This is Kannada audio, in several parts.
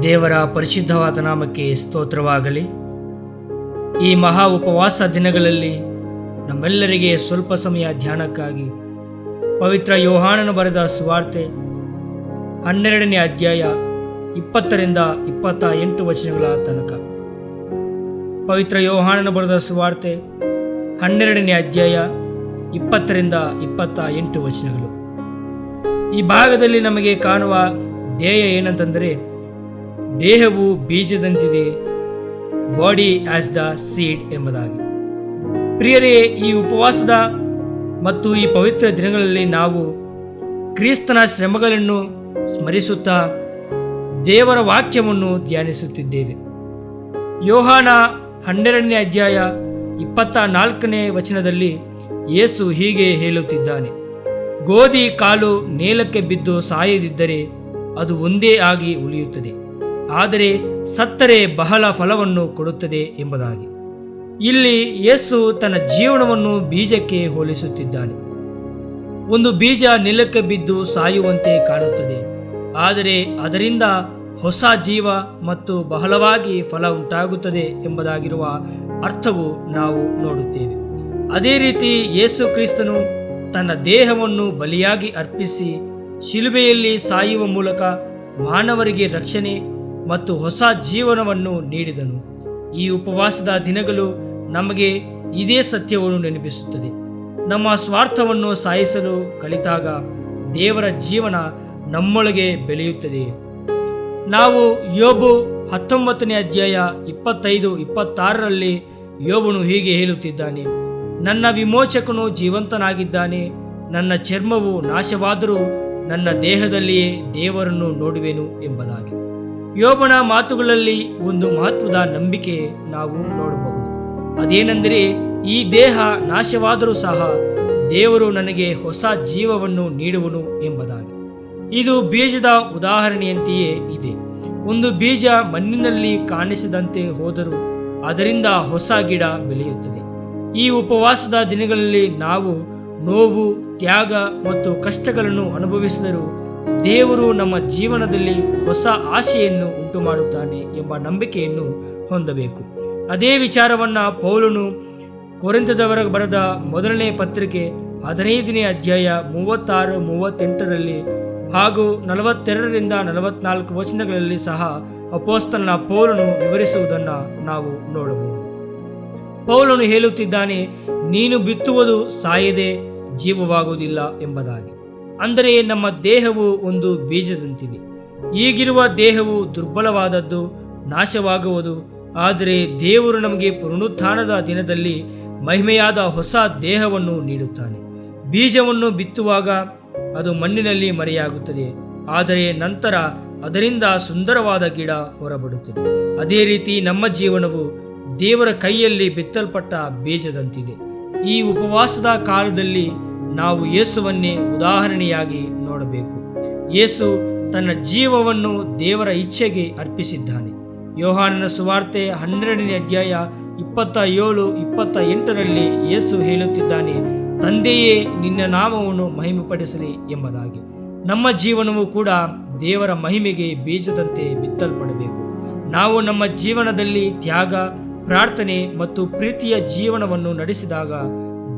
ದೇವರ ಪರಿಶುದ್ಧವಾದ ನಾಮಕ್ಕೆ ಸ್ತೋತ್ರವಾಗಲಿ. ಈ ಮಹಾ ಉಪವಾಸ ದಿನಗಳಲ್ಲಿ ನಮ್ಮೆಲ್ಲರಿಗೆ ಸ್ವಲ್ಪ ಸಮಯ ಧ್ಯಾನಕ್ಕಾಗಿ ಪವಿತ್ರ ಯೋಹಾನನು ಬರೆದ ಸುವಾರ್ತೆ 12ನೇ ಅಧ್ಯಾಯ 20ರಿಂದ 28 ವಚನಗಳ ತನಕ. ಪವಿತ್ರ ಯೋಹಾನನು ಬರೆದ ಸುವಾರ್ತೆ 12ನೇ ಅಧ್ಯಾಯ 20ರಿಂದ 28 ವಚನಗಳು. ಈ ಭಾಗದಲ್ಲಿ ನಮಗೆ ಕಾಣುವ ಧ್ಯೇಯ ಏನಂತಂದರೆ, ದೇಹವು ಬೀಜದಂತಿದೆ, ಬಾಡಿ ಆಸ್ ದ ಸೀಡ್ ಎಂಬುದಾಗಿ. ಪ್ರಿಯರೇ, ಈ ಉಪವಾಸದ ಮತ್ತು ಈ ಪವಿತ್ರ ದಿನಗಳಲ್ಲಿ ನಾವು ಕ್ರಿಸ್ತನ ಶ್ರಮಗಳನ್ನು ಸ್ಮರಿಸುತ್ತಾ ದೇವರ ವಾಕ್ಯವನ್ನು ಧ್ಯಾನಿಸುತ್ತಿದ್ದೇವೆ. ಯೋಹಾನ 12ನೇ ಅಧ್ಯಾಯ 24ನೇ ವಚನದಲ್ಲಿ ಯೇಸು ಹೀಗೆ ಹೇಳುತ್ತಿದ್ದಾನೆ, ಗೋಧಿ ಕಾಳು ನೇಲಕ್ಕೆ ಬಿದ್ದು ಸಾಯದಿದ್ದರೆ ಅದು ಒಂದೇ ಆಗಿ ಉಳಿಯುತ್ತದೆ, ಆದರೆ ಸತ್ತರೆ ಬಹಳ ಫಲವನ್ನು ಕೊಡುತ್ತದೆ ಎಂಬುದಾಗಿ. ಇಲ್ಲಿ ಯೇಸು ತನ್ನ ಜೀವನವನ್ನು ಬೀಜಕ್ಕೆ ಹೋಲಿಸುತ್ತಿದ್ದಾನೆ. ಒಂದು ಬೀಜ ನೆಲಕ್ಕೆ ಬಿದ್ದು ಸಾಯುವಂತೆ ಕಾಣುತ್ತದೆ, ಆದರೆ ಅದರಿಂದ ಹೊಸ ಜೀವ ಮತ್ತು ಬಹಳವಾಗಿ ಫಲ ಉಂಟಾಗುತ್ತದೆ ಎಂಬುದಾಗಿರುವ ಅರ್ಥವು ನಾವು ನೋಡುತ್ತೇವೆ. ಅದೇ ರೀತಿ ಯೇಸು ಕ್ರಿಸ್ತನು ತನ್ನ ದೇಹವನ್ನು ಬಲಿಯಾಗಿ ಅರ್ಪಿಸಿ ಶಿಲುಬೆಯಲ್ಲಿ ಸಾಯುವ ಮೂಲಕ ಮಾನವರಿಗೆ ರಕ್ಷಣೆ ಮತ್ತು ಹೊಸ ಜೀವನವನ್ನು ನೀಡಿದನು. ಈ ಉಪವಾಸದ ದಿನಗಳು ನಮಗೆ ಇದೇ ಸತ್ಯವನ್ನು ನೆನಪಿಸುತ್ತದೆ. ನಮ್ಮ ಸ್ವಾರ್ಥವನ್ನು ಸಾಯಿಸಲು ಕಲಿತಾಗ ದೇವರ ಜೀವನ ನಮ್ಮೊಳಗೆ ಬೆಳೆಯುತ್ತದೆ. ನಾವು ಯೋಬು 19ನೇ ಅಧ್ಯಾಯ 25-26ರಲ್ಲಿ ಯೋಬನು ಹೀಗೆ ಹೇಳುತ್ತಿದ್ದಾನೆ, ನನ್ನ ವಿಮೋಚಕನು ಜೀವಂತನಾಗಿದ್ದಾನೆ, ನನ್ನ ಚರ್ಮವು ನಾಶವಾದರೂ ನನ್ನ ದೇಹದಲ್ಲಿಯೇ ದೇವರನ್ನು ನೋಡುವೆನು ಎಂಬುದಾಗಿ. ಯೋಬನ ಮಾತುಗಳಲ್ಲಿ ಒಂದು ಮಹತ್ವದ ನಂಬಿಕೆ ನಾವು ನೋಡಬಹುದು. ಅದೇನೆಂದರೆ, ಈ ದೇಹ ನಾಶವಾದರೂ ಸಹ ದೇವರು ನನಗೆ ಹೊಸ ಜೀವವನ್ನು ನೀಡುವನು ಎಂಬುದಾಗಿ. ಇದು ಬೀಜದ ಉದಾಹರಣೆಯಂತೆಯೇ ಇದೆ. ಒಂದು ಬೀಜ ಮಣ್ಣಿನಲ್ಲಿ ಕಾಣಿಸದಂತೆ ಹೋದರೂ ಅದರಿಂದ ಹೊಸ ಗಿಡ ಬೆಳೆಯುತ್ತದೆ. ಈ ಉಪವಾಸದ ದಿನಗಳಲ್ಲಿ ನಾವು ನೋವು, ತ್ಯಾಗ ಮತ್ತು ಕಷ್ಟಗಳನ್ನು ಅನುಭವಿಸಿದರೂ ದೇವರು ನಮ್ಮ ಜೀವನದಲ್ಲಿ ಹೊಸ ಆಶೆಯನ್ನು ಉಂಟು ಮಾಡುತ್ತಾನೆ ಎಂಬ ನಂಬಿಕೆಯನ್ನು ಹೊಂದಬೇಕು. ಅದೇ ವಿಚಾರವನ್ನು ಪೌಲನು ಕೊರಿಂಥದವರಿಗೆ ಬರೆದ ಮೊದಲನೇ ಪತ್ರಿಕೆ 15ನೇ ಅಧ್ಯಾಯ 36-38ರಲ್ಲಿ ಹಾಗೂ 42ರಿಂದ 44 ವಚನಗಳಲ್ಲಿ ಸಹ ಅಪೊಸ್ತಲನ ಪೌಲನು ವಿವರಿಸುವುದನ್ನು ನಾವು ನೋಡಬಹುದು. ಪೌಲನು ಹೇಳುತ್ತಿದ್ದಾನೆ, ನೀನು ಬಿತ್ತುವುದು ಸಾಯದೆ ಜೀವವಾಗುವುದಿಲ್ಲ ಎಂಬುದಾಗಿ. ಅಂದರೆ ನಮ್ಮ ದೇಹವು ಒಂದು ಬೀಜದಂತಿದೆ. ಈಗಿರುವ ದೇಹವು ದುರ್ಬಲವಾದದ್ದು, ನಾಶವಾಗುವುದು. ಆದರೆ ದೇವರು ನಮಗೆ ಪುನರುತ್ಥಾನದ ದಿನದಲ್ಲಿ ಮಹಿಮೆಯಾದ ಹೊಸ ದೇಹವನ್ನು ನೀಡುತ್ತಾನೆ. ಬೀಜವನ್ನು ಬಿತ್ತುವಾಗ ಅದು ಮಣ್ಣಿನಲ್ಲಿ ಮರೆಯಾಗುತ್ತದೆ, ಆದರೆ ನಂತರ ಅದರಿಂದ ಸುಂದರವಾದ ಗಿಡ ಹೊರಬರುತ್ತದೆ. ಅದೇ ರೀತಿ ನಮ್ಮ ಜೀವನವು ದೇವರ ಕೈಯಲ್ಲಿ ಬಿತ್ತಲ್ಪಟ್ಟ ಬೀಜದಂತಿದೆ. ಈ ಉಪವಾಸದ ಕಾಲದಲ್ಲಿ ನಾವು ಯೇಸುವನ್ನೇ ಉದಾಹರಣೆಯಾಗಿ ನೋಡಬೇಕು. ಯೇಸು ತನ್ನ ಜೀವವನ್ನು ದೇವರ ಇಚ್ಛೆಗೆ ಅರ್ಪಿಸಿದ್ದಾನೆ. ಯೋಹಾನನ ಸುವಾರ್ತೆ 12ನೇ ಅಧ್ಯಾಯ 27-28ರಲ್ಲಿ ಯೇಸು ಹೇಳುತ್ತಿದ್ದಾನೆ, ತಂದೆಯೇ ನಿನ್ನ ನಾಮವನ್ನು ಮಹಿಮೆಪಡಿಸಲಿ ಎಂಬುದಾಗಿ. ನಮ್ಮ ಜೀವನವು ಕೂಡ ದೇವರ ಮಹಿಮೆಗೆ ಬೀಜದಂತೆ ಬಿತ್ತಲ್ಪಡಬೇಕು. ನಾವು ನಮ್ಮ ಜೀವನದಲ್ಲಿ ತ್ಯಾಗ, ಪ್ರಾರ್ಥನೆ ಮತ್ತು ಪ್ರೀತಿಯ ಜೀವನವನ್ನು ನಡೆಸಿದಾಗ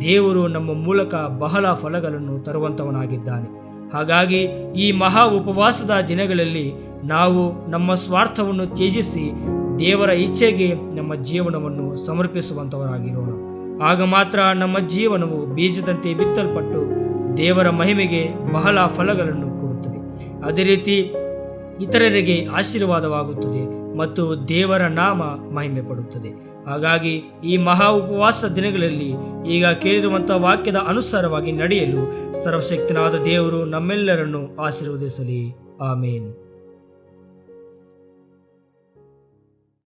ದೇವರು ನಮ್ಮ ಮೂಲಕ ಬಹಳ ಫಲಗಳನ್ನು ತರುವಂತವನಾಗಿದ್ದಾನೆ. ಹಾಗಾಗಿ ಈ ಮಹಾ ಉಪವಾಸದ ದಿನಗಳಲ್ಲಿ ನಾವು ನಮ್ಮ ಸ್ವಾರ್ಥವನ್ನು ತ್ಯಜಿಸಿ ದೇವರ ಇಚ್ಛೆಗೆ ನಮ್ಮ ಜೀವನವನ್ನು ಸಮರ್ಪಿಸುವಂತವರಾಗಿರೋಣ. ಆಗ ಮಾತ್ರ ನಮ್ಮ ಜೀವನವು ಬೀಜದಂತೆ ಬಿತ್ತಲ್ಪಟ್ಟು ದೇವರ ಮಹಿಮೆಗೆ ಬಹಳ ಫಲಗಳನ್ನು ಕೊಡುತ್ತದೆ. ಅದೇ ರೀತಿ ಇತರರಿಗೆ ಆಶೀರ್ವಾದವಾಗುತ್ತದೆ ಮತ್ತು ದೇವರ ನಾಮ ಮಹಿಮೆ ಪಡುತ್ತದೆ. ಹಾಗಾಗಿ ಈ ಮಹಾ ಉಪವಾಸ ದಿನಗಳಲ್ಲಿ ಈಗ ಕೇಳಿರುವಂಥ ವಾಕ್ಯದ ಅನುಸಾರವಾಗಿ ನಡೆಯಲು ಸರ್ವಶಕ್ತನಾದ ದೇವರು ನಮ್ಮೆಲ್ಲರನ್ನು ಆಶೀರ್ವದಿಸಲಿ. ಆಮೇನ್.